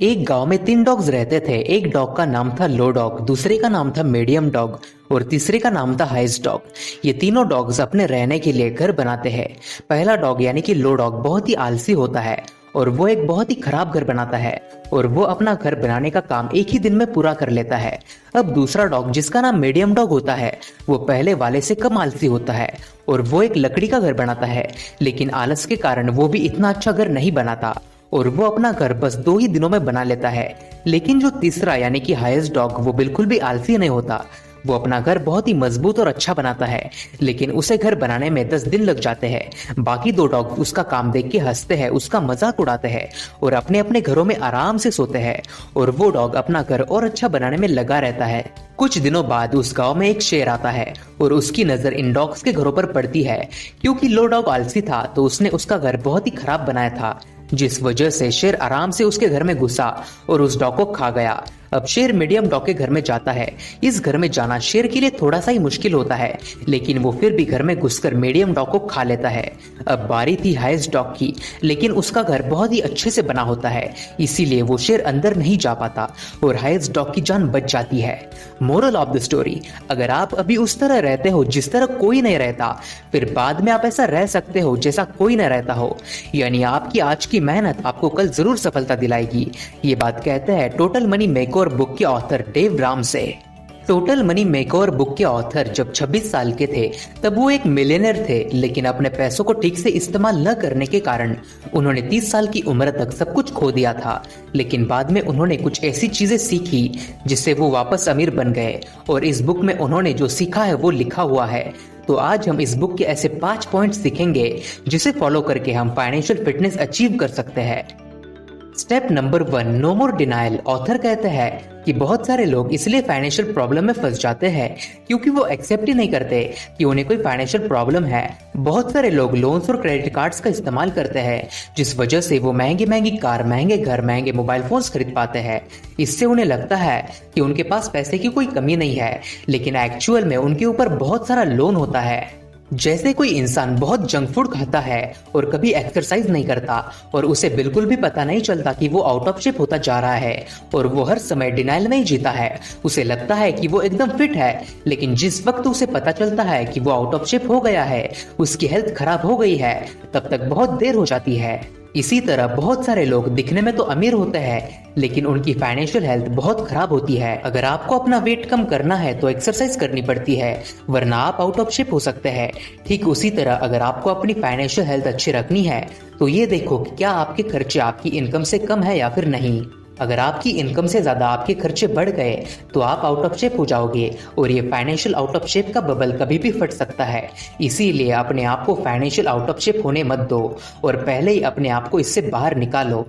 एक गांव में 3 डॉग्स रहते थे। एक डॉग का नाम था लो डॉग, दूसरे का नाम था मीडियम डॉग और तीसरे का नाम था हाइस्ट डॉग। ये तीनों डॉग्स अपने रहने के लिए घर बनाते हैं। पहला डॉग यानी कि लो डॉग बहुत ही आलसी होता है और वो एक बहुत ही खराब घर बनाता है और वो अपना घर बनाने का काम एक ही दिन में पूरा कर लेता है। अब दूसरा डॉग जिसका नाम मीडियम डॉग होता है वो पहले वाले से कम आलसी होता है और वो एक लकड़ी का घर बनाता है, लेकिन आलस के कारण वो भी इतना अच्छा घर नहीं बनाता और वो अपना घर बस 2 ही दिनों में बना लेता है। लेकिन जो तीसरा यानी कि हाईएस्ट डॉग वो बिल्कुल भी आलसी नहीं होता। वो अपना घर बहुत ही मजबूत और अच्छा बनाता है, लेकिन उसे घर बनाने में 10 दिन लग जाते हैं। बाकी 2 डॉग उसका काम देख के हंसते हैं, उसका मजाक उड़ाते हैं और अपने अपने घरों में आराम से सोते हैं और वो डॉग अपना घर और अच्छा बनाने में लगा रहता है। कुछ दिनों बाद उस गांव में एक शेर आता है और उसकी नजर इन डॉग्स के घरों पर पड़ती है। क्योंकि लो डॉग आलसी था तो उसने उसका घर बहुत ही खराब बनाया था, जिस वजह से शेर आराम से उसके घर में घुसा और उस डॉग को खा गया। अब शेर मीडियम डॉग के घर में जाता है। इस घर में जाना शेर के लिए थोड़ा सा ही मुश्किल होता है, लेकिन वो फिर भी घर में घुसकर मीडियम डॉग को खा लेता है। अब बारी थी हाईएस्ट डॉग की, लेकिन उसका घर बहुत ही अच्छे से बना होता है, इसीलिए वो शेर अंदर नहीं जा पाता और हाईएस्ट डॉग की जान बच जाती है। मोरल ऑफ द स्टोरी, अगर आप अभी उस तरह रहते हो जिस तरह कोई नहीं रहता, फिर बाद में आप ऐसा रह सकते हो जैसा कोई नहीं रहता हो। यानी आपकी आज की मेहनत आपको कल जरूर सफलता दिलाएगी। ये बात कहते हैं टोटल मनी मेकओवर बुक के author Dave Ramsey. Total money makeover book के ऑथर जब 26 साल के थे तब वो एक मिलियनर थे, लेकिन अपने पैसों को ठीक से इस्तेमाल न करने के कारण उन्होंने 30 साल की उम्र तक सब कुछ खो दिया था। लेकिन बाद में उन्होंने कुछ ऐसी चीजें सीखी जिससे वो वापस अमीर बन गए और इस बुक में उन्होंने जो सीखा है वो लिखा हुआ है। तो आज हम इस बुक के ऐसे 5 पॉइंट सीखेंगे जिसे फॉलो करके हम फाइनेंशियल फिटनेस अचीव कर सकते हैं। स्टेप नंबर 1, नो मोर डिनायल। ऑथर कहते हैं कि बहुत सारे लोग इसलिए फाइनेंशियल प्रॉब्लम में फंस जाते हैं क्योंकि वो एक्सेप्ट ही नहीं करते कि उन्हें कोई फाइनेंशियल प्रॉब्लम है। बहुत सारे लोग लोन्स और क्रेडिट कार्ड्स का इस्तेमाल करते हैं, जिस वजह से वो महंगी महंगी कार, महंगे घर, महंगे मोबाइल फोन्स खरीद पाते हैं। इससे उन्हें लगता है कि उनके पास पैसे की कोई कमी नहीं है, लेकिन एक्चुअल में उनके ऊपर बहुत सारा लोन होता है। जैसे कोई इंसान बहुत जंक फूड खाता है और कभी एक्सरसाइज नहीं करता और उसे बिल्कुल भी पता नहीं चलता कि वो आउट ऑफ शेप होता जा रहा है और वो हर समय डिनाइल में ही जीता है। उसे लगता है कि वो एकदम फिट है, लेकिन जिस वक्त उसे पता चलता है कि वो आउट ऑफ शेप हो गया है, उसकी हेल्थ खराब हो गई है, तब तक बहुत देर हो जाती है। इसी तरह बहुत सारे लोग दिखने में तो अमीर होते हैं, लेकिन उनकी फाइनेंशियल हेल्थ बहुत खराब होती है। अगर आपको अपना वेट कम करना है तो एक्सरसाइज करनी पड़ती है, वरना आप आउट ऑफ शेप हो सकते हैं। ठीक उसी तरह अगर आपको अपनी फाइनेंशियल हेल्थ अच्छी रखनी है तो ये देखो कि क्या आपके खर्चे आपकी इनकम से कम है या फिर नहीं। अगर आपकी इनकम से ज्यादा आपके खर्चे बढ़ गए तो आप आउट ऑफ शेप हो जाओगे और ये फाइनेंशियल आउट ऑफ शेप का बबल कभी भी फट सकता है। इसीलिए अपने आप को फाइनेंशियल आउट ऑफ शेप होने मत दो और पहले ही अपने आप को इससे बाहर निकालो।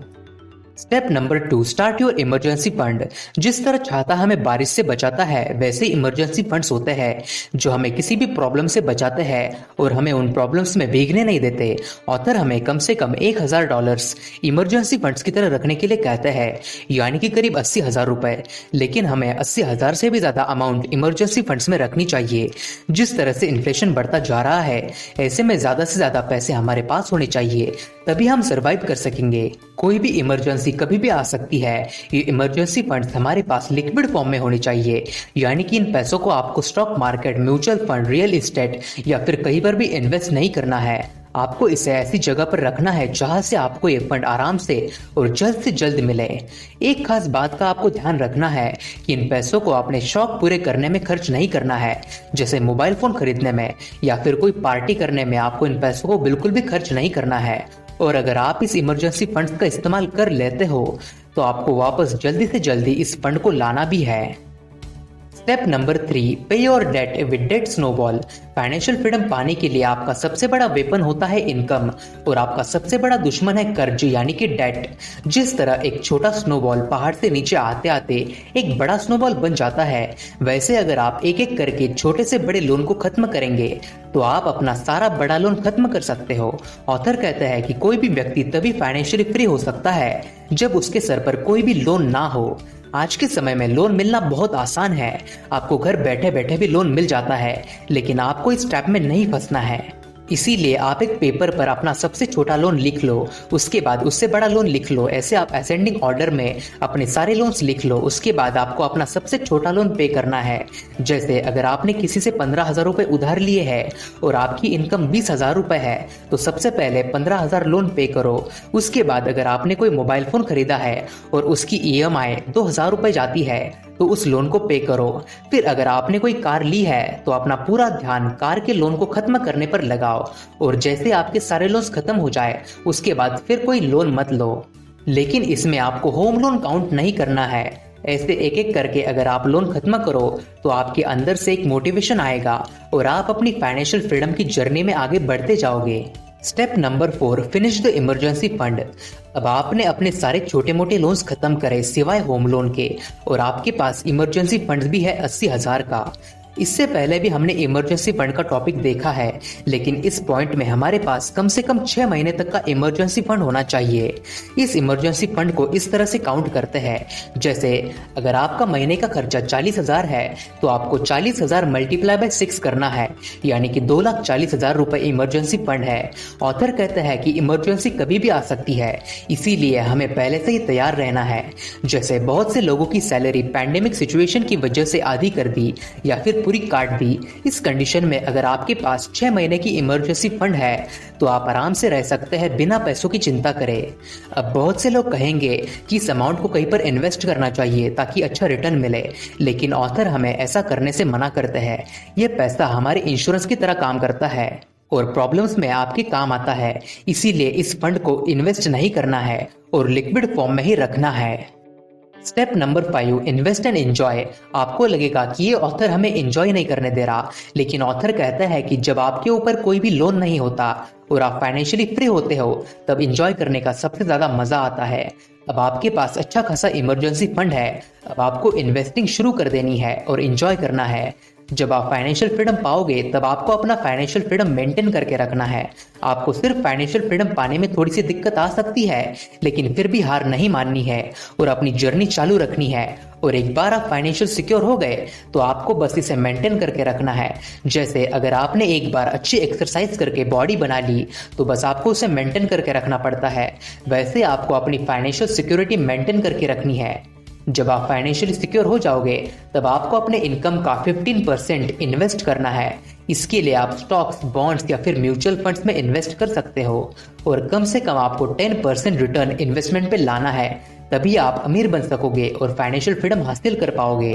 Step number 2, start your emergency fund. जिस तरह छाता हमें बारिश से बचाता है, वैसे इमरजेंसी फंड्स होते हैं जो हमें किसी भी प्रॉब्लम से बचाते हैं और हमें उन प्रॉब्लम्स में भीगने नहीं देते। ऑथर हमें कम से कम $1000 इमरजेंसी फंड्स की तरह रखने के लिए कहते हैं, यानी कि करीब 80,000 रुपए। लेकिन हमें 80,000 से भी ज्यादा अमाउंट इमरजेंसी फंड्स में रखनी चाहिए। जिस तरह से इन्फ्लेशन बढ़ता जा रहा है, ऐसे में ज्यादा से ज्यादा पैसे हमारे पास होने चाहिए, तभी हम सरवाइव कर सकेंगे। कोई भी इमरजेंसी कभी भी आ सकती है। ये इमरजेंसी फंड्स हमारे पास लिक्विड फॉर्म में होने चाहिए, यानी कि इन पैसों को आपको stock market, mutual fund, real estate या फिर कहीं पर भी इन्वेस्ट नहीं करना है। आपको इसे ऐसी जगह पर रखना है जहां से आपको ये फंड आराम से और जल्द से जल्द मिले। एक खास बात का आपको ध्यान रखना है कि इन पैसों को अपने शौक पूरे करने में खर्च नहीं करना है, जैसे मोबाइल फोन खरीदने में या फिर कोई पार्टी करने में आपको इन पैसों को बिल्कुल भी खर्च नहीं करना है। और अगर आप इस इमरजेंसी फंड्स का इस्तेमाल कर लेते हो तो आपको वापस जल्दी से जल्दी इस फंड को लाना भी है। Step number 3, pay your debt with debt snowball. Financial freedom पाने के लिए आपका सबसे बड़ा वेपन होता है इनकम और आपका सबसे बड़ा दुश्मन है कर्ज यानी कि डेट। जिस तरह एक छोटा स्नोबॉल पहाड़ से नीचे आते आते एक बड़ा स्नोबॉल बन जाता है, वैसे अगर आप एक एक करके छोटे से बड़े लोन को खत्म करेंगे तो आप अपना सारा बड़ा लोन खत्म कर सकते हो। ऑथर कहते हैं कि कोई भी व्यक्ति तभी फाइनेंशियली फ्री हो सकता है जब उसके सर पर कोई भी लोन ना हो। आज के समय में लोन मिलना बहुत आसान है, आपको घर बैठे बैठे भी लोन मिल जाता है, लेकिन आपको इस ट्रैप में नहीं फंसना है। इसीलिए आप एक पेपर पर अपना सबसे छोटा लोन लिख लो, उसके बाद उससे बड़ा लोन लिख लो। ऐसे आप असेंडिंग ऑर्डर में अपने सारे लोन्स लिख लो। उसके बाद आपको अपना सबसे छोटा लोन पे करना है। जैसे अगर आपने किसी से 15,000 रुपए उधार लिए हैं और आपकी इनकम 20,000 रुपए है तो सबसे पहले 15,000 लोन पे करो। उसके बाद अगर आपने कोई मोबाइल फोन खरीदा है और उसकी EMI 2,000 रुपए जाती है तो उस लोन को पे करो। फिर अगर आपने कोई कार ली है तो अपना पूरा ध्यान कार के लोन को खत्म करने पर लगाओ और जैसे आपके सारे लोन्स खत्म हो जाए उसके बाद फिर कोई लोन मत लो। लेकिन इसमें आपको होम लोन काउंट नहीं करना है। ऐसे एक एक करके अगर आप लोन खत्म करो तो आपके अंदर से एक मोटिवेशन आएगा और आप अपनी फाइनेंशियल फ्रीडम की जर्नी में आगे बढ़ते जाओगे। Step number 4, finish the emergency fund. अब आपने अपने सारे छोटे मोटे लोन्स खत्म करे सिवाय होम लोन के और आपके पास इमरजेंसी फंड भी है 80,000 का। इससे पहले भी हमने इमरजेंसी फंड का टॉपिक देखा है, लेकिन इस पॉइंट में हमारे पास कम से कम 6 महीने तक का इमरजेंसी फंड होना चाहिए। इस इमरजेंसी फंड को इस तरह से काउंट करते हैं, जैसे अगर आपका महीने का खर्चा 40,000 है तो आपको 40,000 मल्टीप्लाई बाय 6 करना है, यानी कि 2,40,000 रुपए इमरजेंसी फंड है। ऑथर कहते हैं कि इमरजेंसी कभी भी आ सकती है, इसीलिए हमें पहले से ही तैयार रहना है। जैसे बहुत से लोगों की सैलरी पैंडेमिक सिचुएशन की वजह से आधी कर दी या फिर पूरी काट दी। इस कंडीशन में अगर आपके पास 6 महीने की इमरजेंसी फंड है तो आप आराम से रह सकते हैं बिना पैसों की चिंता करे। अब बहुत से लोग कहेंगे कि इस अमाउंट को कहीं पर इन्वेस्ट करना चाहिए ताकि अच्छा रिटर्न मिले, लेकिन ऑथर हमें ऐसा करने से मना करते हैं। यह पैसा हमारे इंश्योरेंस की तरह काम करता है और प्रॉब्लम्स में आपके काम आता है, इसीलिए इस फंड को इन्वेस्ट नहीं करना है और लिक्विड फॉर्म में ही रखना है। Step number 5, invest and enjoy. आपको लगेगा कि ये ऑथर हमें एंजॉय नहीं करने दे रहा, लेकिन ऑथर कहता है कि जब आपके ऊपर कोई भी लोन नहीं होता और आप फाइनेंशियली फ्री होते हो तब एंजॉय करने का सबसे ज्यादा मजा आता है। अब आपके पास अच्छा खासा इमरजेंसी फंड है, अब आपको इन्वेस्टिंग शुरू कर देनी है और एंजॉय करना है। जब आप फाइनेंशियल फ्रीडम पाओगे तब आपको अपना फाइनेंशियल फ्रीडम मेंटेन करके रखना है। आपको सिर्फ फाइनेंशियल फ्रीडम पाने में थोड़ी सी दिक्कत आ सकती है, लेकिन फिर भी हार नहीं माननी है और अपनी जर्नी चालू रखनी है। और एक बार आप फाइनेंशियल सिक्योर हो गए तो आपको बस इसे मेंटेन करके रखना है। जैसे अगर आपने एक बार अच्छी एक्सरसाइज करके बॉडी बना ली तो बस आपको उसे मेंटेन करके रखना पड़ता है, वैसे आपको अपनी फाइनेंशियल सिक्योरिटी मेंटेन करके रखनी है। जब आप फाइनेंशियली सिक्योर हो जाओगे तब आपको अपने इनकम का 15% इन्वेस्ट करना है। इसके लिए आप स्टॉक्स, बॉन्ड्स या फिर म्यूचुअल फंड्स में इन्वेस्ट कर सकते हो और कम से कम आपको 10% रिटर्न इन्वेस्टमेंट पे लाना है, तभी आप अमीर बन सकोगे और फाइनेंशियल फ्रीडम हासिल कर पाओगे।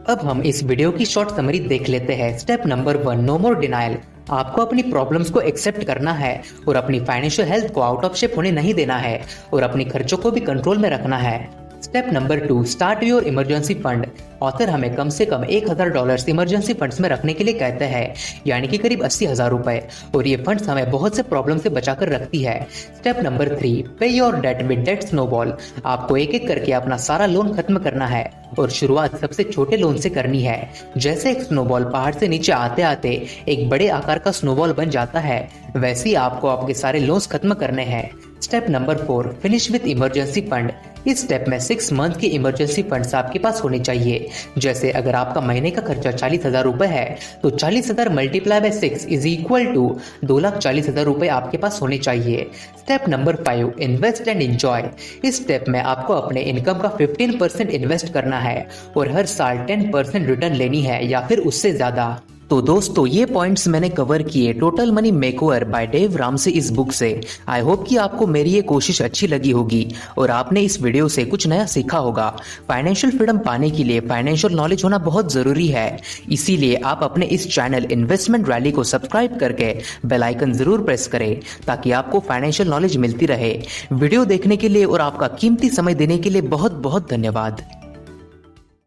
अब हम इस वीडियो की शॉर्ट समरी देख लेते हैं। स्टेप नंबर 1, नो मोर डिनाइल। आपको अपनी प्रॉब्लम्स को एक्सेप्ट करना है और अपनी फाइनेंशियल हेल्थ को आउट ऑफ शेप होने नहीं देना है और अपने खर्चों को भी कंट्रोल में रखना है। Step number 2, start your emergency fund. Author हमें कम से कम $1,000 इमरजेंसी फंड्स में रखने के लिए कहते हैं, यानी कि करीब 80,000 रुपए, और ये फंड्स हमें बहुत से प्रॉब्लम से बचाकर रखती है। Step number 3, pay your debt with debt snowball. आपको एक एक करके अपना सारा लोन खत्म करना है और शुरुआत सबसे छोटे लोन से करनी है। जैसे एक स्नोबॉल पहाड़ से नीचे आते आते एक बड़े आकार का स्नोबॉल बन जाता है, वैसे ही आपको आपके सारे लोन्स खत्म करने हैं। Step number 4, finish with emergency fund. इस स्टेप में 6 मंथ के इमरजेंसी फंड्स आपके पास होने चाहिए। जैसे अगर आपका महीने का खर्चा 40,000 रुपए है तो 40,000 multiply by 6 is equal to 2,40,000 रुपए आपके पास होने चाहिए। Step number 5, invest and enjoy. इस स्टेप में आपको अपने इनकम का 15% इन्वेस्ट करना है और हर साल 10% रिटर्न लेनी है या फिर उससे ज्यादा। तो दोस्तों ये पॉइंट्स मैंने कवर किए total money makeover by Dave Ramsey इस बुक से। आई होप कि आपको मेरी ये कोशिश अच्छी लगी होगी और आपने इस वीडियो से कुछ नया सीखा होगा। फाइनेंशियल फ्रीडम पाने के लिए फाइनेंशियल नॉलेज होना बहुत जरूरी है, इसीलिए आप अपने इस चैनल इन्वेस्टमेंट रैली को सब्सक्राइब करके बेल आइकन जरूर प्रेस करें ताकि आपको फाइनेंशियल नॉलेज मिलती रहे। वीडियो देखने के लिए और आपका कीमती समय देने के लिए बहुत बहुत धन्यवाद।